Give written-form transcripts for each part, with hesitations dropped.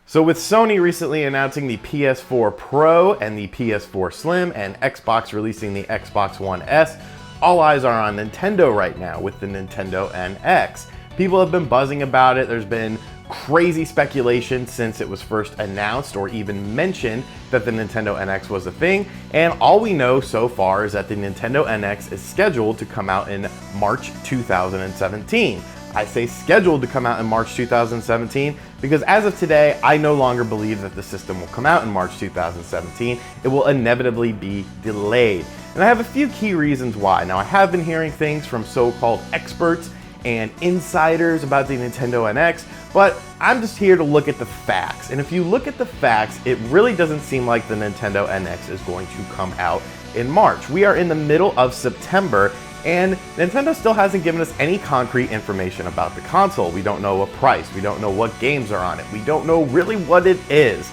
So with Sony recently announcing the PS4 Pro and the PS4 Slim and Xbox releasing the Xbox One S, all eyes are on Nintendo right now with the Nintendo NX. People have been buzzing about it. There's been crazy speculation since it was first announced or even mentioned that the Nintendo NX was a thing, and all we know so far is that the Nintendo NX is scheduled to come out in March 2017. I say scheduled to come out in March 2017 because as of today, I no longer believe that the system will come out in March 2017. It will inevitably be delayed. And I have a few key reasons why. Now, I have been hearing things from so-called experts and insiders about the Nintendo NX, but I'm just here to look at the facts. And if you look at the facts, it really doesn't seem like the Nintendo NX is going to come out in March. We are in the middle of September, and Nintendo still hasn't given us any concrete information about the console. We don't know a price, we don't know what games are on it, we don't know really what it is.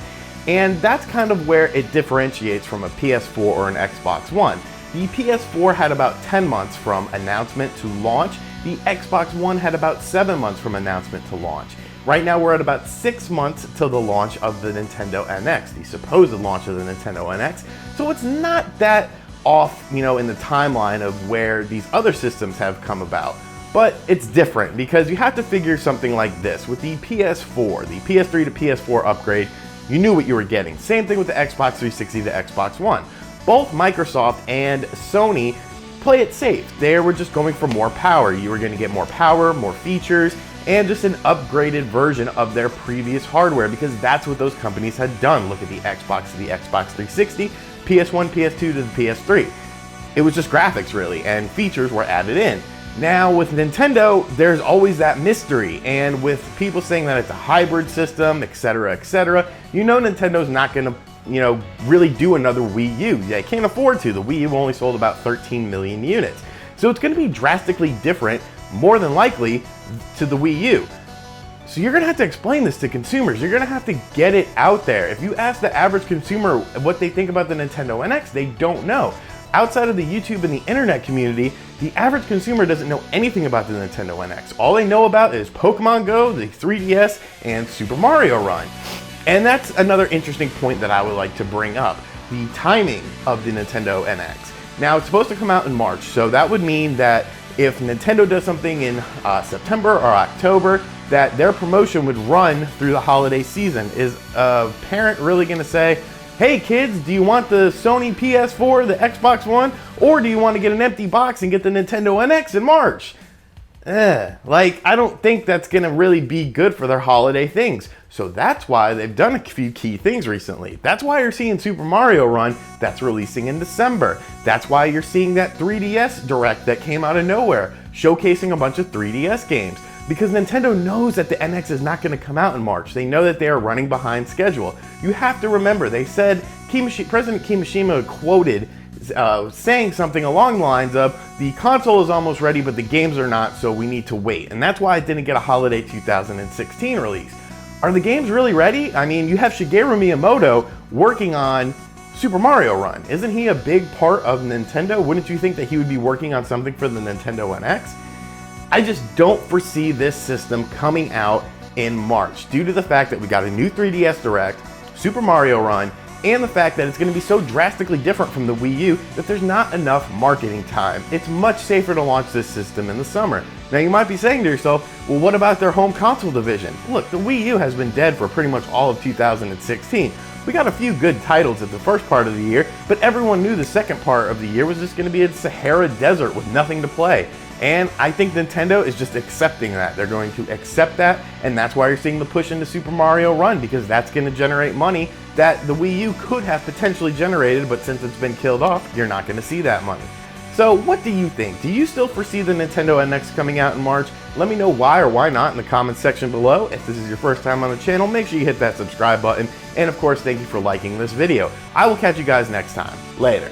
And that's kind of where it differentiates from a PS4 or an Xbox One. The PS4 had about 10 months from announcement to launch. The Xbox One had about 7 months from announcement to launch. Right now we're at about 6 months till the launch of the Nintendo NX, the supposed launch of the Nintendo NX. So it's not that off, in the timeline of where these other systems have come about. But it's different because you have to figure something like this. With the PS4, the PS3 to PS4 upgrade, you knew what you were getting. Same thing with the Xbox 360 to Xbox One. Both Microsoft and Sony play it safe. They were just going for more power. You were going to get more power, more features, and just an upgraded version of their previous hardware because that's what those companies had done. Look at the Xbox to the Xbox 360, PS1, PS2 to the PS3. It was just graphics really, and features were added in. Now with Nintendo, there's always that mystery, and with people saying that it's a hybrid system, etc., Nintendo's not gonna really do another Wii U. They can't afford to. The Wii U only sold about 13 million units. So it's gonna be drastically different, more than likely, to the Wii U. So you're gonna have to explain this to consumers. You're gonna have to get it out there. If you ask the average consumer what they think about the Nintendo NX, they don't know. Outside of the YouTube and the internet community, the average consumer doesn't know anything about the Nintendo NX. All they know about is Pokemon Go, the 3DS, and Super Mario Run. And that's another interesting point that I would like to bring up, the timing of the Nintendo NX. Now, it's supposed to come out in March, so that would mean that if Nintendo does something in September or October, that their promotion would run through the holiday season. Is a parent really gonna say, hey kids, do you want the Sony PS4, the Xbox One, or do you want to get an empty box and get the Nintendo NX in March? I don't think that's gonna really be good for their holiday things. So that's why they've done a few key things recently. That's why you're seeing Super Mario Run that's releasing in December. That's why you're seeing that 3DS Direct that came out of nowhere, showcasing a bunch of 3DS games. Because Nintendo knows that the NX is not gonna come out in March. They know that they are running behind schedule. You have to remember, they said, President Kimishima quoted saying something along the lines of, the console is almost ready, but the games are not, so we need to wait. And that's why it didn't get a holiday 2016 release. Are the games really ready? I mean, you have Shigeru Miyamoto working on Super Mario Run. Isn't he a big part of Nintendo? Wouldn't you think that he would be working on something for the Nintendo NX? I just don't foresee this system coming out in March due to the fact that we got a new 3DS Direct, Super Mario Run, and the fact that it's going to be so drastically different from the Wii U that there's not enough marketing time. It's much safer to launch this system in the summer. Now you might be saying to yourself, well, what about their home console division? Look, the Wii U has been dead for pretty much all of 2016. We got a few good titles at the first part of the year, but everyone knew the second part of the year was just going to be a Sahara Desert with nothing to play. And I think Nintendo is just accepting that. They're going to accept that, and that's why you're seeing the push into Super Mario Run, because that's going to generate money that the Wii U could have potentially generated, but since it's been killed off, you're not going to see that money. So what do you think? Do you still foresee the Nintendo NX coming out in March? Let me know why or why not in the comments section below. If this is your first time on the channel, make sure you hit that subscribe button. And of course, thank you for liking this video. I will catch you guys next time. Later.